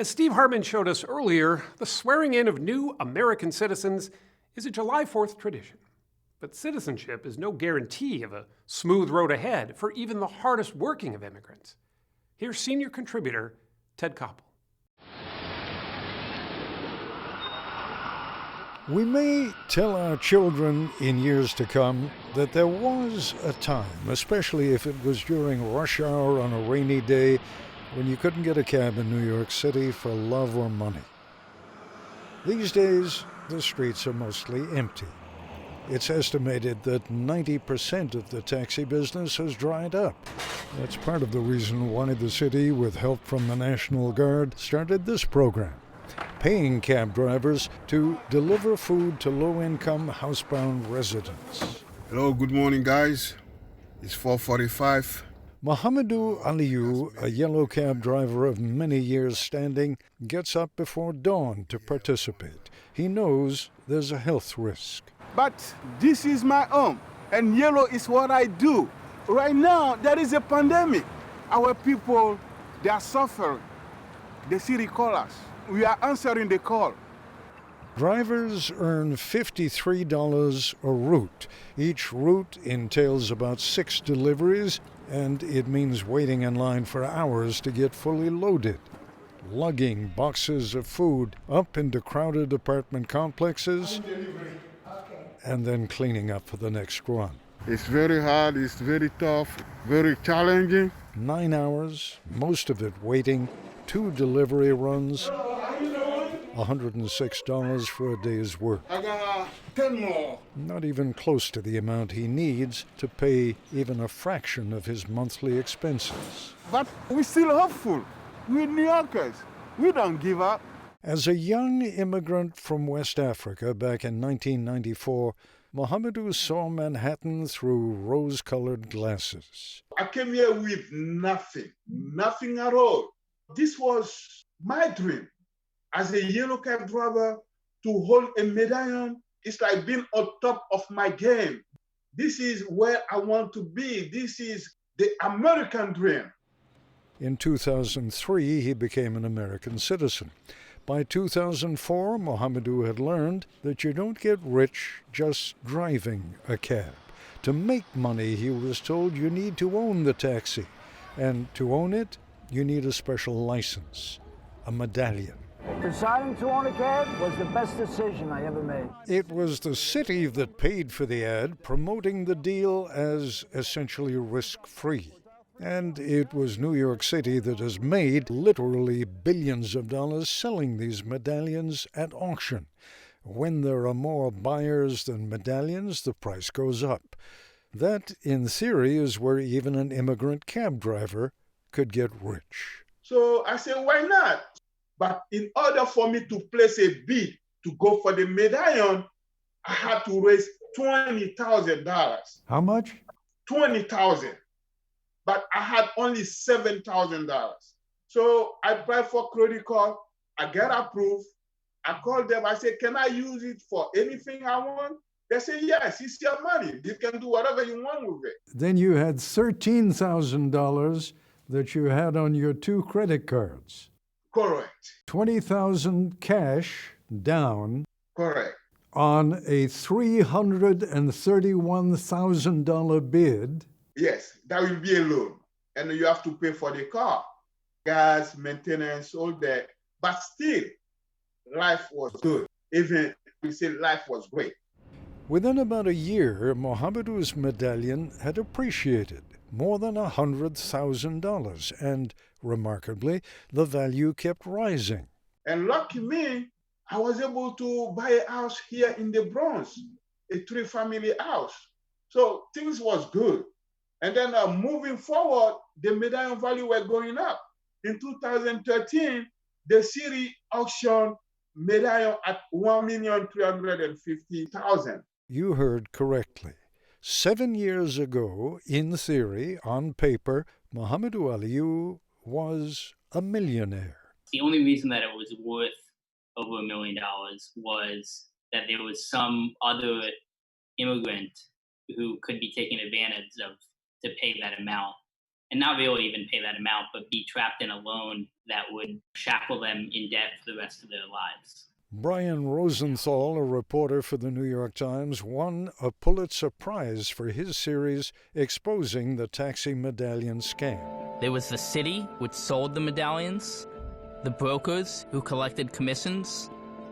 As Steve Hartman showed us earlier, the swearing in of new American citizens is a July 4th tradition. But citizenship is no guarantee of a smooth road ahead for even the hardest working of immigrants. Here's senior contributor Ted Koppel. We may tell our children in years to come that there was a time, especially if it was during rush hour on a rainy day, when you couldn't get a cab in New York City for love or money. These days, the streets are mostly empty. It's estimated that 90% of the taxi business has dried up. That's part of the reason why the city, with help from the National Guard, started this program, paying cab drivers to deliver food to low-income housebound residents. Hello, good morning, guys. It's 4:45. Mohamedou Aliou, a yellow cab driver of many years standing, gets up before dawn to participate. He knows there's a health risk. But this is my home, and yellow is what I do. Right now, there is a pandemic. Our people, they are suffering. The city calls us. We are answering the call. Drivers earn $53 a route. Each route entails about 6 deliveries, and it means waiting in line for hours to get fully loaded, lugging boxes of food up into crowded apartment complexes, and then cleaning up for the next run. It's very hard, it's very tough, very challenging. 9 hours, most of it waiting, 2 delivery runs, $106 for a day's work. I got 10 more. Not even close to the amount he needs to pay even a fraction of his monthly expenses. But we're still hopeful. We're New Yorkers. We don't give up. As a young immigrant from West Africa back in 1994, Mohamedou saw Manhattan through rose-colored glasses. I came here with nothing at all. This was my dream. As a yellow cab driver, to hold a medallion, it's like being on top of my game. This is where I want to be. This is the American dream. In 2003, he became an American citizen. By 2004, Mohamedou had learned that you don't get rich just driving a cab. To make money, he was told, you need to own the taxi. And to own it, you need a special license, a medallion. Deciding to own a cab was the best decision I ever made. It was the city that paid for the ad, promoting the deal as essentially risk-free. And it was New York City that has made literally billions of dollars selling these medallions at auction. When there are more buyers than medallions, the price goes up. That, in theory, is where even an immigrant cab driver could get rich. So I said, why not? But in order for me to place a bid to go for the medallion, I had to raise $20,000. How much? $20,000. But I had only $7,000. So I applied for credit card. I got approved. I called them. I said, can I use it for anything I want? They said, yes, it's your money. You can do whatever you want with it. Then you had $13,000 that you had on your 2 credit cards. Correct. $20,000 cash down. Correct. On a $331,000 bid. Yes, that will be a loan. And you have to pay for the car, gas, maintenance, all that. But still, life was good. Even we say life was great. Within about a year, Mohamedou's medallion had appreciated more than $100,000, and remarkably, the value kept rising. And lucky me, I was able to buy a house here in the Bronx, a 3-family house. So things was good. And then moving forward, the medallion value were going up. In 2013, the city auctioned medallion at $1,350,000. You heard correctly. 7 years ago, in theory, on paper, Mohamedou Aliou was a millionaire. The only reason that it was worth over $1 million was that there was some other immigrant who could be taken advantage of to pay that amount. and not really even pay that amount, but be trapped in a loan that would shackle them in debt for the rest of their lives. Brian Rosenthal, a reporter for the New York Times, won a Pulitzer Prize for his series exposing the taxi medallion scam. There was the city, which sold the medallions, the brokers who collected commissions,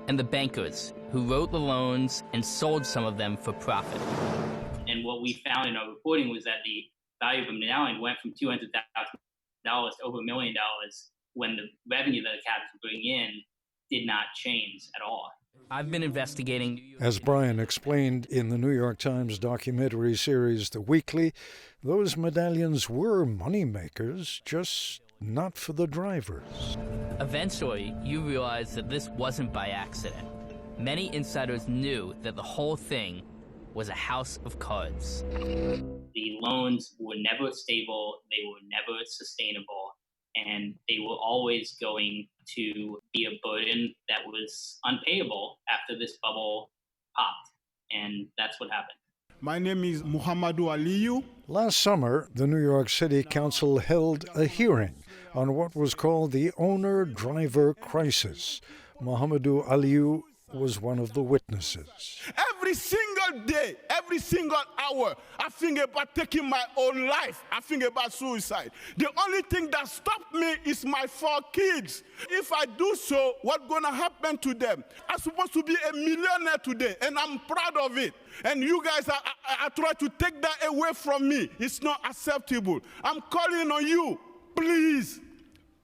and the bankers who wrote the loans and sold some of them for profit. And what we found in our reporting was that the value of a medallion went from $200,000 to over $1 million when the revenue that the cabs were bringing in did not change at all. I've been investigating. As Brian explained in the New York Times documentary series The Weekly, those medallions were moneymakers, just not for the drivers. Eventually, you realize that this wasn't by accident. Many insiders knew that the whole thing was a house of cards. The loans were never stable, they were never sustainable, and they were always going to be a burden that was unpayable after this bubble popped. And that's what happened. My name is Muhammadu Aliyu. Last summer, the New York City Council held a hearing on what was called the owner-driver crisis. Muhammadu Aliyu was one of the witnesses. Every single day, every single hour, I think about taking my own life. I think about suicide. The only thing that stopped me is my 4 kids. If I do so, what's going to happen to them? I'm supposed to be a millionaire today, and I'm proud of it. And you guys are trying to take that away from me. It's not acceptable. I'm calling on you. Please,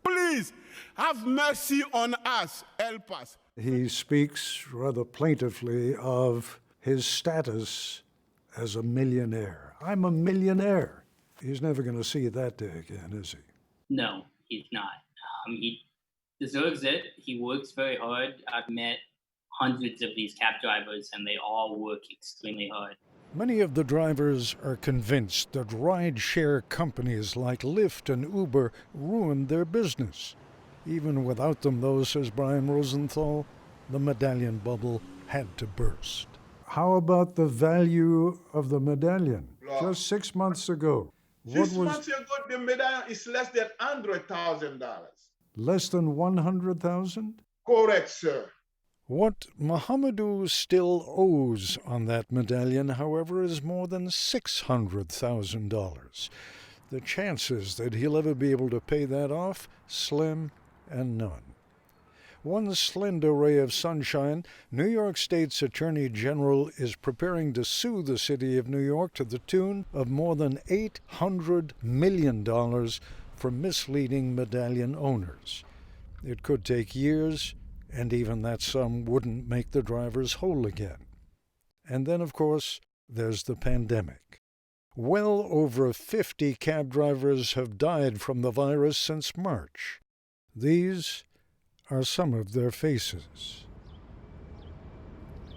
please, have mercy on us. Help us. He speaks rather plaintively of his status as a millionaire. I'm a millionaire. He's never going to see that day again, is he? No, he's not. He deserves it. He works very hard. I've met hundreds of these cab drivers, and they all work extremely hard. Many of the drivers are convinced that ride-share companies like Lyft and Uber ruined their business. Even without them, though, says Brian Rosenthal, the medallion bubble had to burst. How about the value of the medallion? Just 6 months ago. 6 months ago, the medallion is less than $100,000. Less than 100,000? Correct, sir. What Muhammadu still owes on that medallion, however, is more than $600,000. The chances that he'll ever be able to pay that off, slim and none. One slender ray of sunshine, New York State's Attorney General is preparing to sue the city of New York to the tune of more than $800 million for misleading medallion owners. It could take years, and even that sum wouldn't make the drivers whole again. And then, of course, there's the pandemic. Well over 50 cab drivers have died from the virus since March. These are some of their faces.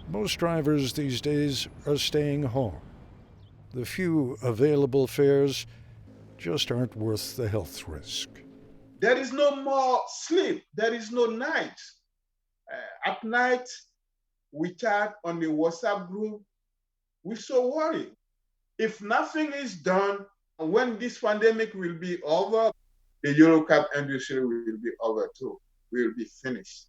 Most drivers these days are staying home. The few available fares just aren't worth the health risk. There is no more sleep. There is no night. At night, we chat on the WhatsApp group. We're so worried. If nothing is done, when this pandemic will be over, the Eurocab industry will be over too. We'll be finished.